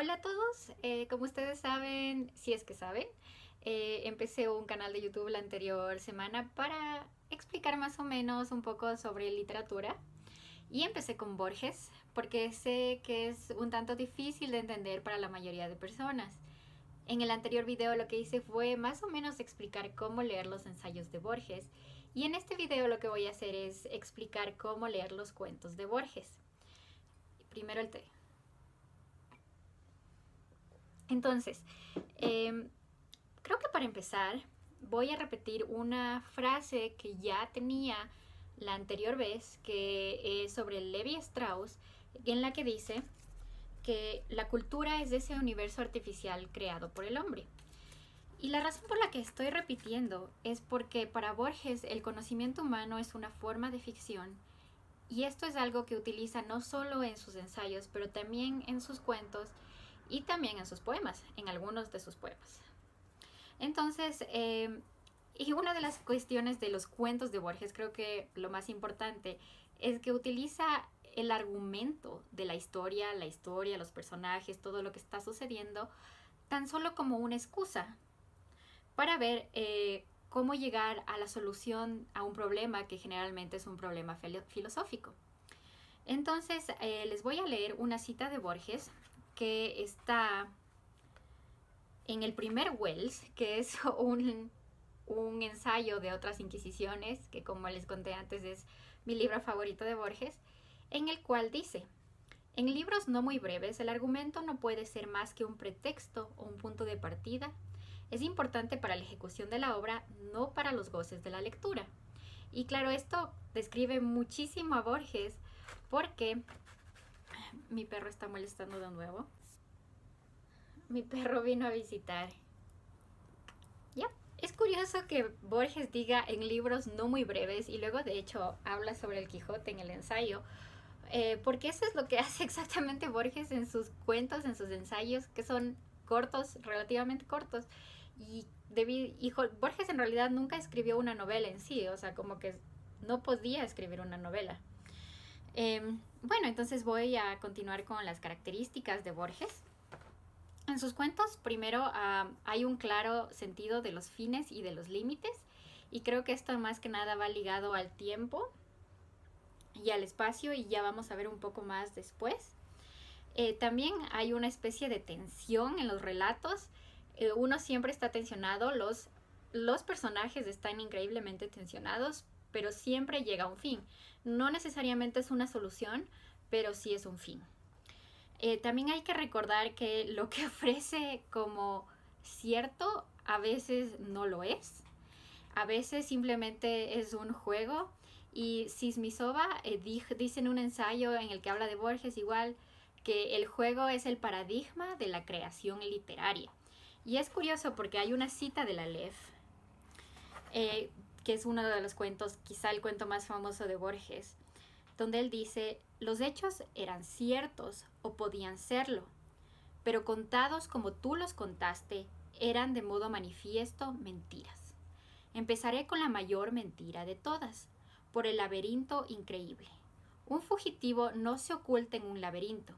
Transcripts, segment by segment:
Hola a todos, como ustedes saben, si es que saben, empecé un canal de YouTube la anterior semana para explicar más o menos un poco sobre literatura y empecé con Borges porque sé que es un tanto difícil de entender para la mayoría de personas. En el anterior video lo que hice fue más o menos explicar cómo leer los ensayos de Borges y en este video lo que voy a hacer es explicar cómo leer los cuentos de Borges. Primero el té. Entonces, creo que para empezar voy a repetir una frase que ya tenía la anterior vez, que es sobre Levi Strauss, en la que dice que la cultura es ese universo artificial creado por el hombre. Y la razón por la que estoy repitiendo es porque para Borges el conocimiento humano es una forma de ficción y esto es algo que utiliza no solo en sus ensayos, pero también en sus cuentos y también en sus poemas, en algunos de sus poemas. Entonces, y una de las cuestiones de los cuentos de Borges, creo que lo más importante, es que utiliza el argumento de la historia, los personajes, todo lo que está sucediendo, tan solo como una excusa para ver cómo llegar a la solución a un problema que generalmente es un problema filosófico. Entonces, les voy a leer una cita de Borges que está en el primer Wells, que es un ensayo de otras inquisiciones, que como les conté antes es mi libro favorito de Borges, en el cual dice: en libros no muy breves, el argumento no puede ser más que un pretexto o un punto de partida. Es importante para la ejecución de la obra, no para los goces de la lectura. Y claro, esto describe muchísimo a Borges porque mi perro está molestando de nuevo. Mi perro vino a visitar. Ya. Es curioso que Borges diga en libros no muy breves y luego de hecho habla sobre el Quijote en el ensayo, porque eso es lo que hace exactamente Borges en sus cuentos, en sus ensayos, que son cortos, relativamente cortos. Y Borges en realidad nunca escribió una novela en sí, o sea, como que no podía escribir una novela. Bueno, entonces voy a continuar con las características de Borges. En sus cuentos, primero, hay un claro sentido de los fines y de los límites, y creo que esto más que nada va ligado al tiempo y al espacio, y ya vamos a ver un poco más después. También hay una especie de tensión en los relatos. Uno siempre está tensionado, los personajes están increíblemente tensionados, pero siempre llega a un fin. No necesariamente es una solución, pero sí es un fin. También hay que recordar que lo que ofrece como cierto a veces no lo es. A veces simplemente es un juego. Y Sismisova dice en un ensayo en el que habla de Borges igual que el juego es el paradigma de la creación literaria. Y es curioso porque hay una cita de la Aleph, que es uno de los cuentos, quizá el cuento más famoso de Borges, donde él dice: los hechos eran ciertos o podían serlo, pero contados como tú los contaste, eran de modo manifiesto mentiras. Empezaré con la mayor mentira de todas, por el laberinto increíble. Un fugitivo no se oculta en un laberinto,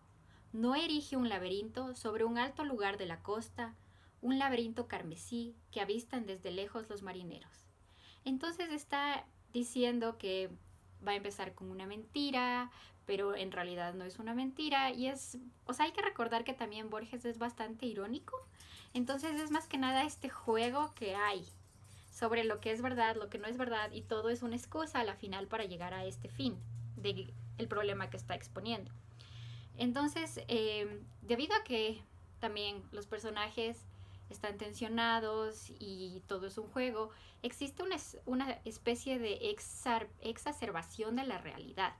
no erige un laberinto sobre un alto lugar de la costa, un laberinto carmesí que avistan desde lejos los marineros. Entonces está diciendo que va a empezar con una mentira, pero en realidad no es una mentira, y o sea, hay que recordar que también Borges es bastante irónico, entonces es más que nada este juego que hay sobre lo que es verdad, lo que no es verdad, y todo es una excusa a la final para llegar a este fin del problema que está exponiendo. Entonces, debido a que también los personajes están tensionados y todo es un juego, existe una especie de exacerbación de la realidad.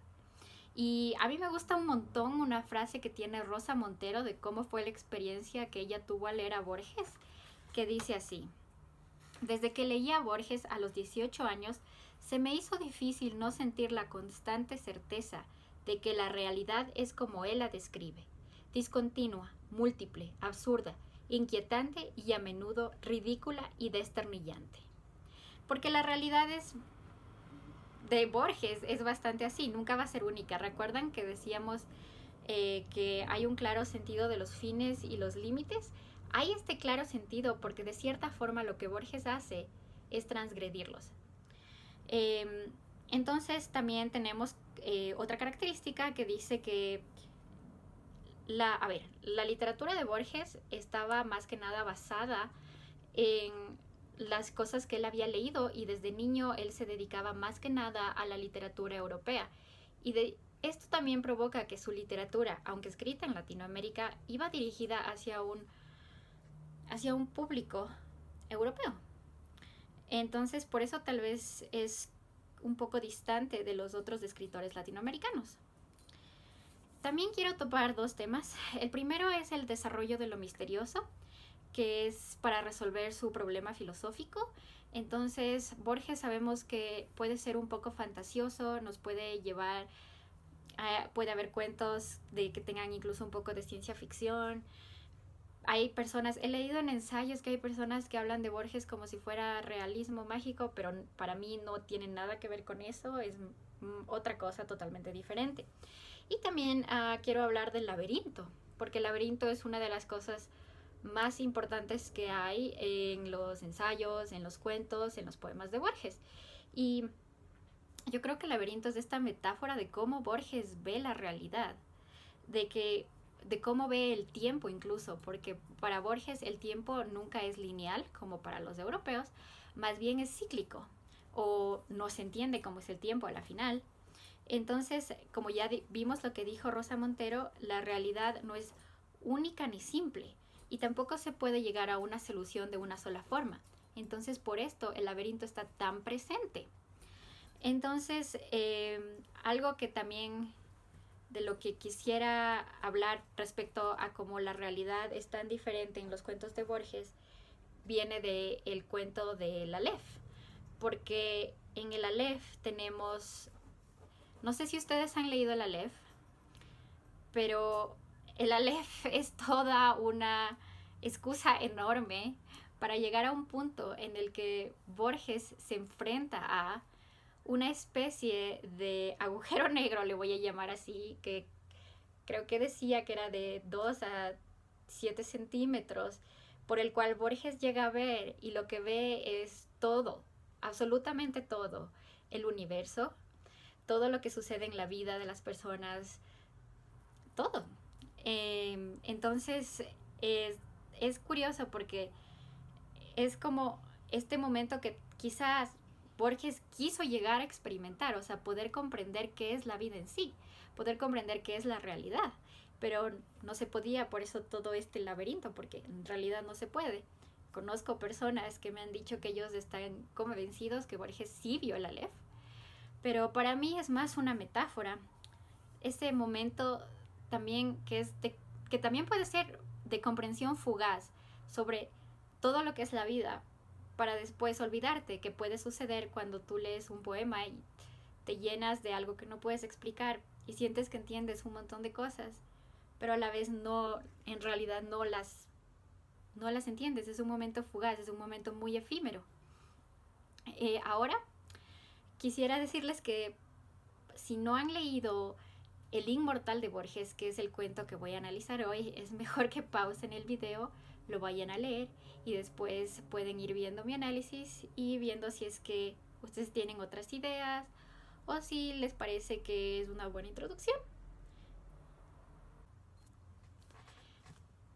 Y a mí me gusta un montón una frase que tiene Rosa Montero de cómo fue la experiencia que ella tuvo al leer a Borges, que dice así: desde que leía a Borges a los 18 años, se me hizo difícil no sentir la constante certeza de que la realidad es como él la describe, discontinua, múltiple, absurda, inquietante y a menudo ridícula y desternillante. Porque la realidad de Borges es bastante así, nunca va a ser única. ¿Recuerdan que decíamos que hay un claro sentido de los fines y los límites. Hay este claro sentido porque de cierta forma lo que Borges hace es transgredirlos. Entonces también tenemos otra característica que dice que la literatura de Borges estaba más que nada basada en las cosas que él había leído, y desde niño él se dedicaba más que nada a la literatura europea. Y esto también provoca que su literatura, aunque escrita en Latinoamérica, iba dirigida hacia un público europeo. Entonces, por eso tal vez es un poco distante de los otros escritores latinoamericanos. También quiero topar dos temas. El primero es el desarrollo de lo misterioso, que es para resolver su problema filosófico. Entonces, Borges sabemos que puede ser un poco fantasioso, nos puede llevar, puede haber cuentos de que tengan incluso un poco de ciencia ficción. Hay personas, he leído en ensayos que hay personas que hablan de Borges como si fuera realismo mágico, pero para mí no tiene nada que ver con eso, es otra cosa totalmente diferente. Y también quiero hablar del laberinto, porque el laberinto es una de las cosas más importantes que hay en los ensayos, en los cuentos, en los poemas de Borges. Y yo creo que el laberinto es esta metáfora de cómo Borges ve la realidad, de cómo ve el tiempo incluso, porque para Borges el tiempo nunca es lineal como para los europeos, más bien es cíclico, o no se entiende cómo es el tiempo a la final. Entonces, como ya vimos lo que dijo Rosa Montero, la realidad no es única ni simple, y tampoco se puede llegar a una solución de una sola forma. Entonces, por esto el laberinto está tan presente. Entonces, algo que también de lo que quisiera hablar respecto a cómo la realidad es tan diferente en los cuentos de Borges viene del cuento del Aleph, porque en el Aleph tenemos, no sé si ustedes han leído el Aleph, pero el Aleph es toda una excusa enorme para llegar a un punto en el que Borges se enfrenta a una especie de agujero negro, le voy a llamar así, que creo que decía que era de 2 a 7 centímetros, por el cual Borges llega a ver, y lo que ve es todo, absolutamente todo, el universo, todo lo que sucede en la vida de las personas, todo. Entonces es curioso porque es como este momento que quizás Borges quiso llegar a experimentar, o sea, poder comprender qué es la vida en sí, poder comprender qué es la realidad, pero no se podía, por eso todo este laberinto, porque en realidad no se puede. Conozco personas que me han dicho que ellos están convencidos que Borges sí vio el Aleph, pero para mí es más una metáfora. Ese momento también que también puede ser de comprensión fugaz sobre todo lo que es la vida, para después olvidarte, que puede suceder cuando tú lees un poema y te llenas de algo que no puedes explicar y sientes que entiendes un montón de cosas, pero a la vez no, en realidad no las entiendes. Es un momento fugaz, es un momento muy efímero. Ahora quisiera decirles que si no han leído El Inmortal de Borges, que es el cuento que voy a analizar hoy, es mejor que pausen el video, lo vayan a leer y después pueden ir viendo mi análisis y viendo si es que ustedes tienen otras ideas o si les parece que es una buena introducción.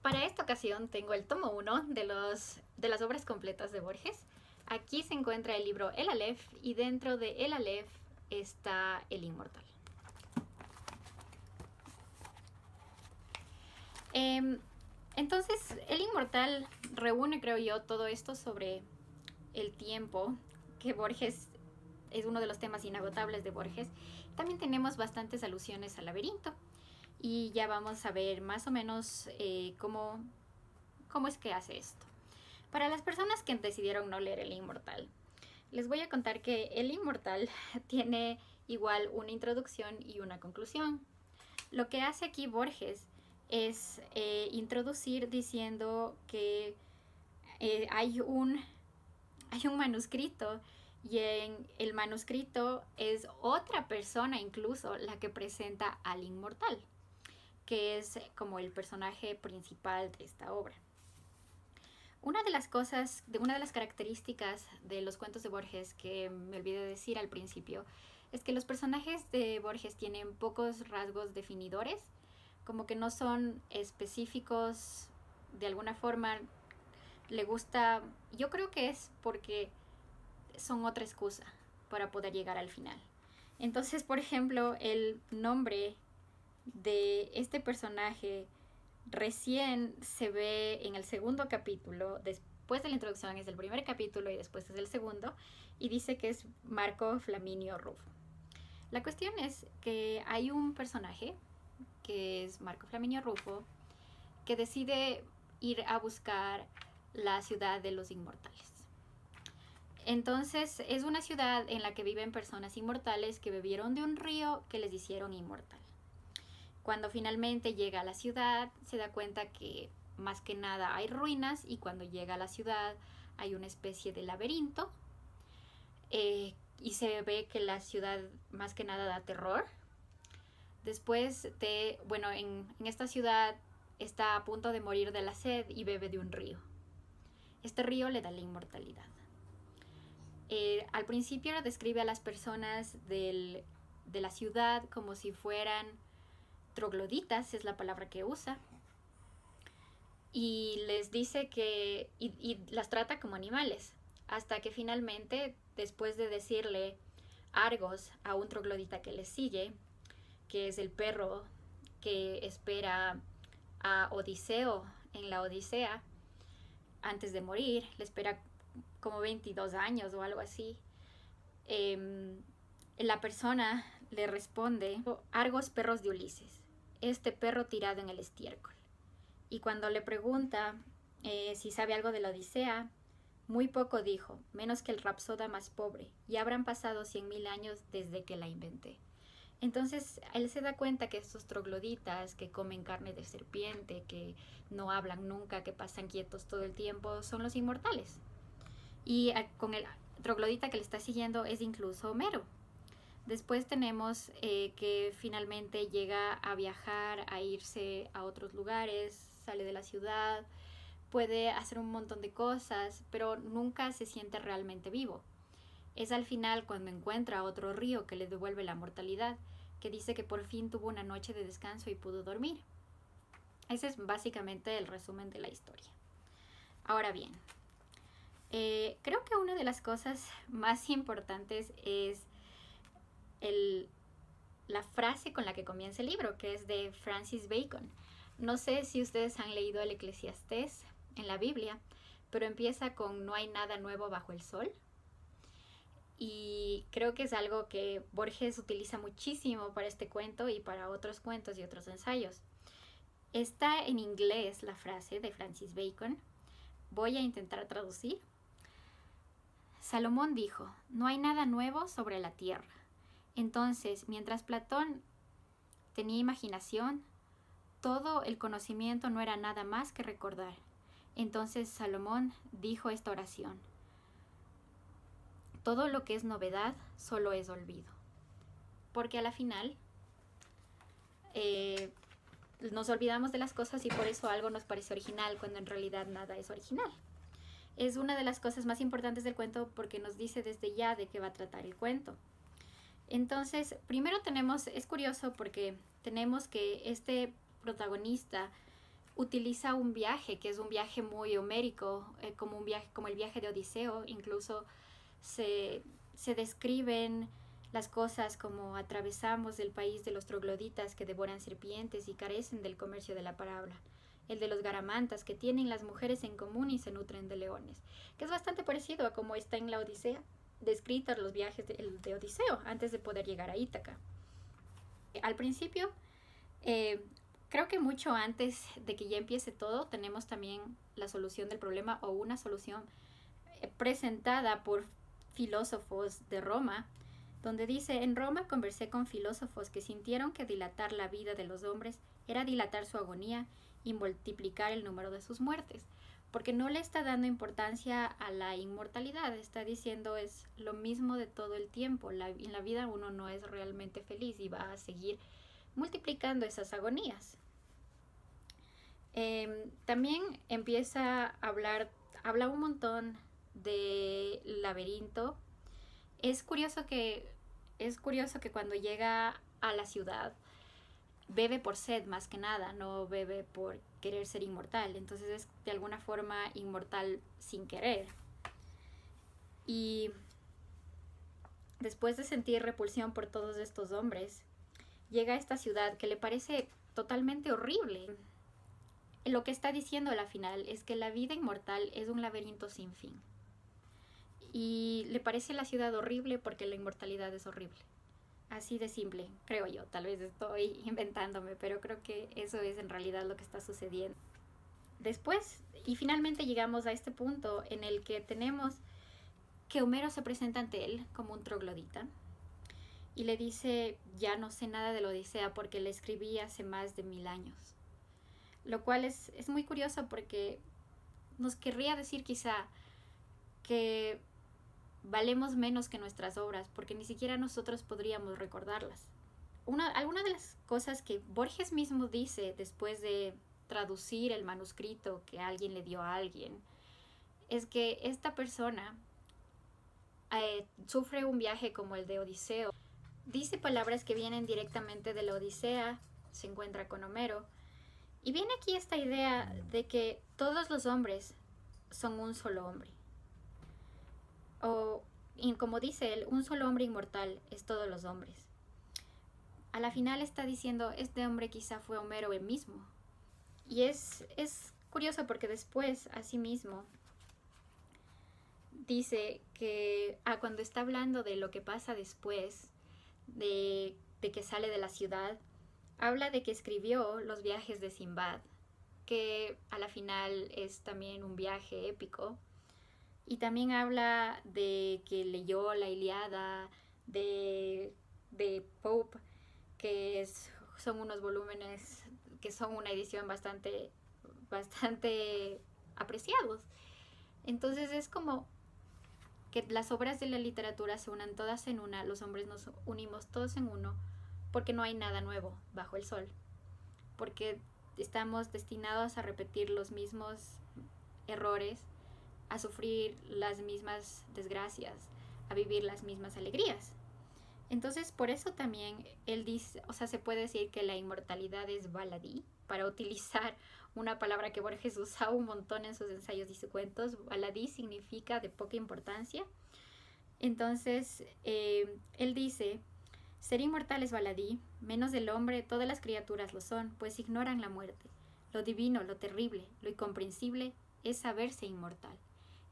Para esta ocasión tengo el tomo 1 de las obras completas de Borges. Aquí se encuentra el libro El Aleph, y dentro de El Aleph está El Inmortal. Entonces, El Inmortal reúne, creo yo, todo esto sobre el tiempo, que Borges es uno de los temas inagotables de Borges. También tenemos bastantes alusiones al laberinto, y ya vamos a ver más o menos cómo es que hace esto. Para las personas que decidieron no leer El Inmortal, les voy a contar que El Inmortal tiene igual una introducción y una conclusión. Lo que hace aquí Borges es introducir diciendo que hay un manuscrito, y en el manuscrito es otra persona incluso la que presenta al inmortal. que es como el personaje principal de esta obra. Una de las características de los cuentos de Borges que me olvidé decir al principio es que los personajes de Borges tienen pocos rasgos definidores, como que no son específicos de alguna forma. Le gusta, yo creo que es porque son otra excusa para poder llegar al final. Entonces, por ejemplo, el nombre de este personaje recién se ve en el segundo capítulo, después de la introducción es el primer capítulo y después es el segundo, y dice que es Marco Flaminio Rufo. La cuestión es que hay un personaje, que es Marco Flaminio Rufo, que decide ir a buscar la ciudad de los inmortales. Entonces es una ciudad en la que viven personas inmortales que bebieron de un río que les hicieron inmortal. Cuando finalmente llega a la ciudad, se da cuenta que más que nada hay ruinas, y cuando llega a la ciudad hay una especie de laberinto, y se ve que la ciudad más que nada da terror. Después en esta ciudad está a punto de morir de la sed y bebe de un río. Este río le da la inmortalidad. Al principio describe a las personas de la ciudad como si fueran trogloditas, es la palabra que usa, y les dice que y las trata como animales, hasta que finalmente, después de decirle Argos a un troglodita que le sigue, que es el perro que espera a Odiseo en la Odisea antes de morir, le espera como 22 años o algo así. La persona le responde: Argos, perros de Ulises, este perro tirado en el estiércol. Y cuando le pregunta si sabe algo de la Odisea, muy poco dijo, menos que el rapsoda más pobre, y habrán pasado 100.000 años desde que la inventé. Entonces él se da cuenta que estos trogloditas que comen carne de serpiente, que no hablan nunca, que pasan quietos todo el tiempo, son los inmortales. Y con el troglodita que le está siguiendo es incluso Homero. Después tenemos que finalmente llega a viajar, a irse a otros lugares, sale de la ciudad, puede hacer un montón de cosas, pero nunca se siente realmente vivo. Es al final, cuando encuentra otro río que le devuelve la mortalidad, que dice que por fin tuvo una noche de descanso y pudo dormir. Ese es básicamente el resumen de la historia. Ahora bien, creo que una de las cosas más importantes es la frase con la que comienza el libro, que es de Francis Bacon. No sé si ustedes han leído el Eclesiastés en la Biblia, pero empieza con no hay nada nuevo bajo el sol. Y creo que es algo que Borges utiliza muchísimo para este cuento y para otros cuentos y otros ensayos. Está en inglés la frase de Francis Bacon. Voy a intentar traducir. Salomón dijo: no hay nada nuevo sobre la tierra. Entonces, mientras Platón tenía imaginación, todo el conocimiento no era nada más que recordar. Entonces Salomón dijo esta oración: todo lo que es novedad solo es olvido. Porque a la final nos olvidamos de las cosas y por eso algo nos parece original cuando en realidad nada es original. Es una de las cosas más importantes del cuento porque nos dice desde ya de qué va a tratar el cuento. Entonces, primero es curioso porque tenemos que este protagonista utiliza un viaje que es un viaje muy homérico, como el viaje de Odiseo. Incluso se describen las cosas como atravesamos el país de los trogloditas que devoran serpientes y carecen del comercio de la palabra, el de los garamantas que tienen las mujeres en común y se nutren de leones, que es bastante parecido a como está en la Odisea, descritas los viajes de Odiseo antes de poder llegar a Ítaca. Al principio, creo que mucho antes de que ya empiece todo, tenemos también la solución del problema o una solución presentada por filósofos de Roma, donde dice: en Roma conversé con filósofos que sintieron que dilatar la vida de los hombres era dilatar su agonía y multiplicar el número de sus muertes, porque no le está dando importancia a la inmortalidad, está diciendo es lo mismo de todo el tiempo, en la vida uno no es realmente feliz y va a seguir multiplicando esas agonías. También empieza a habla un montón de laberinto. Es curioso que, es curioso que cuando llega a la ciudad bebe por sed más que nada, no bebe por querer ser inmortal. Entonces es de alguna forma inmortal sin querer. Y después de sentir repulsión por todos estos hombres, llega a esta ciudad que le parece totalmente horrible. Lo que está diciendo a la final es que la vida inmortal es un laberinto sin fin. Y le parece la ciudad horrible porque la inmortalidad es horrible. Así de simple, creo yo. Tal vez estoy inventándome, pero creo que eso es en realidad lo que está sucediendo. Después, y finalmente llegamos a este punto en el que tenemos que Homero se presenta ante él como un troglodita y le dice, ya no sé nada de la Odisea porque la escribí hace más de 1000 años. Lo cual es muy curioso porque nos querría decir quizá que valemos menos que nuestras obras porque ni siquiera nosotros podríamos recordarlas. Alguna de las cosas que Borges mismo dice después de traducir el manuscrito que alguien le dio a alguien es que esta persona sufre un viaje como el de Odiseo. Dice palabras que vienen directamente de la Odisea, se encuentra con Homero. Y viene aquí esta idea de que todos los hombres son un solo hombre. O, y como dice él, un solo hombre inmortal es todos los hombres. A la final está diciendo, este hombre quizá fue Homero él mismo. Y es curioso porque después, asimismo, dice que cuando está hablando de lo que pasa después, de que sale de la ciudad, habla de que escribió los viajes de Sinbad, que a la final es también un viaje épico. Y también habla de que leyó la Ilíada de Pope, que son unos volúmenes que son una edición bastante apreciados. Entonces es como que las obras de la literatura se unan todas en una, los hombres nos unimos todos en uno, porque no hay nada nuevo bajo el sol, porque estamos destinados a repetir los mismos errores, a sufrir las mismas desgracias, a vivir las mismas alegrías. Entonces, por eso también él dice, o sea, se puede decir que la inmortalidad es baladí, para utilizar una palabra que Borges usa un montón en sus ensayos y sus cuentos. Baladí significa de poca importancia. Entonces, él dice, ser inmortal es baladí, menos del hombre, todas las criaturas lo son, pues ignoran la muerte. Lo divino, lo terrible, lo incomprensible es saberse inmortal.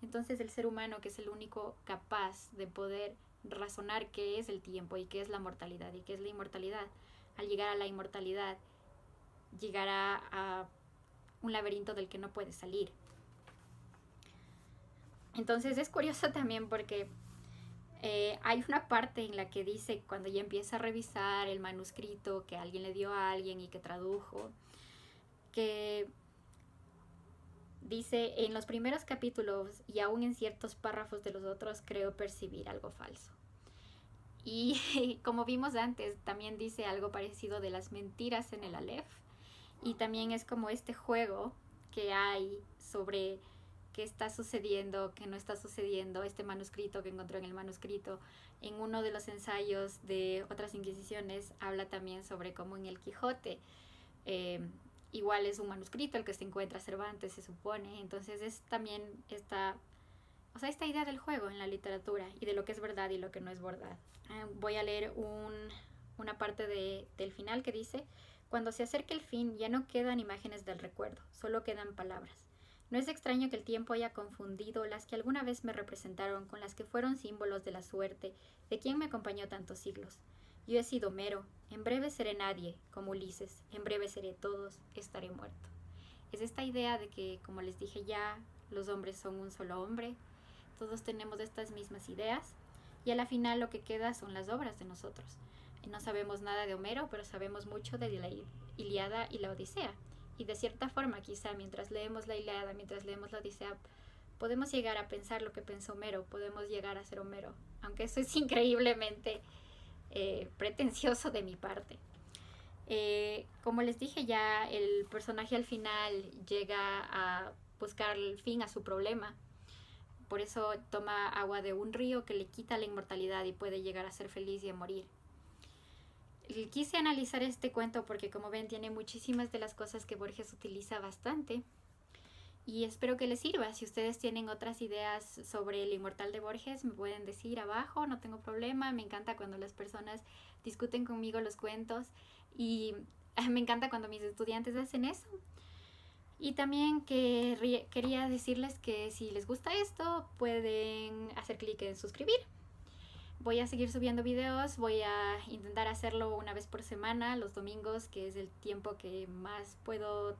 Entonces el ser humano, que es el único capaz de poder razonar qué es el tiempo y qué es la mortalidad y qué es la inmortalidad, al llegar a la inmortalidad, llegará a un laberinto del que no puede salir. Entonces es curioso también porque hay una parte en la que dice, cuando ya empieza a revisar el manuscrito que alguien le dio a alguien y que tradujo, que dice, en los primeros capítulos y aún en ciertos párrafos de los otros creo percibir algo falso. Y como vimos antes, también dice algo parecido de las mentiras en el Aleph. Y también es como este juego que hay sobre qué está sucediendo, qué no está sucediendo, este manuscrito que encontró en el manuscrito. En uno de los ensayos de otras inquisiciones habla también sobre cómo en el Quijote igual es un manuscrito el que se encuentra Cervantes, se supone. Entonces es también esta idea del juego en la literatura y de lo que es verdad y lo que no es verdad. Voy a leer una parte del final que dice: cuando se acerque el fin ya no quedan imágenes del recuerdo, solo quedan palabras. No es extraño que el tiempo haya confundido las que alguna vez me representaron con las que fueron símbolos de la suerte de quien me acompañó tantos siglos. Yo he sido Homero, en breve seré nadie, como Ulises, en breve seré todos, estaré muerto. Es esta idea de que, como les dije ya, los hombres son un solo hombre, todos tenemos estas mismas ideas, y a la final lo que queda son las obras de nosotros. No sabemos nada de Homero, pero sabemos mucho de la Ilíada y la Odisea. Y de cierta forma, quizá mientras leemos la Ilíada, mientras leemos la Odisea, podemos llegar a pensar lo que pensó Homero, podemos llegar a ser Homero, aunque eso es increíblemente pretencioso de mi parte. Como les dije, ya el personaje al final llega a buscar el fin a su problema. Por eso toma agua de un río que le quita la inmortalidad y puede llegar a ser feliz y a morir. Quise analizar este cuento porque, como ven, tiene muchísimas de las cosas que Borges utiliza bastante. Y espero que les sirva. Si ustedes tienen otras ideas sobre el inmortal de Borges, me pueden decir abajo, no tengo problema. Me encanta cuando las personas discuten conmigo los cuentos y me encanta cuando mis estudiantes hacen eso. Y también quería decirles que si les gusta esto, pueden hacer clic en suscribir. Voy a seguir subiendo videos, voy a intentar hacerlo una vez por semana, los domingos, que es el tiempo que más puedo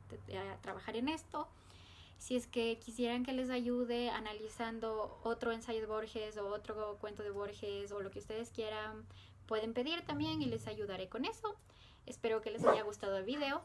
trabajar en esto. Si es que quisieran que les ayude analizando otro ensayo de Borges o otro cuento de Borges o lo que ustedes quieran, pueden pedir también y les ayudaré con eso. Espero que les haya gustado el video.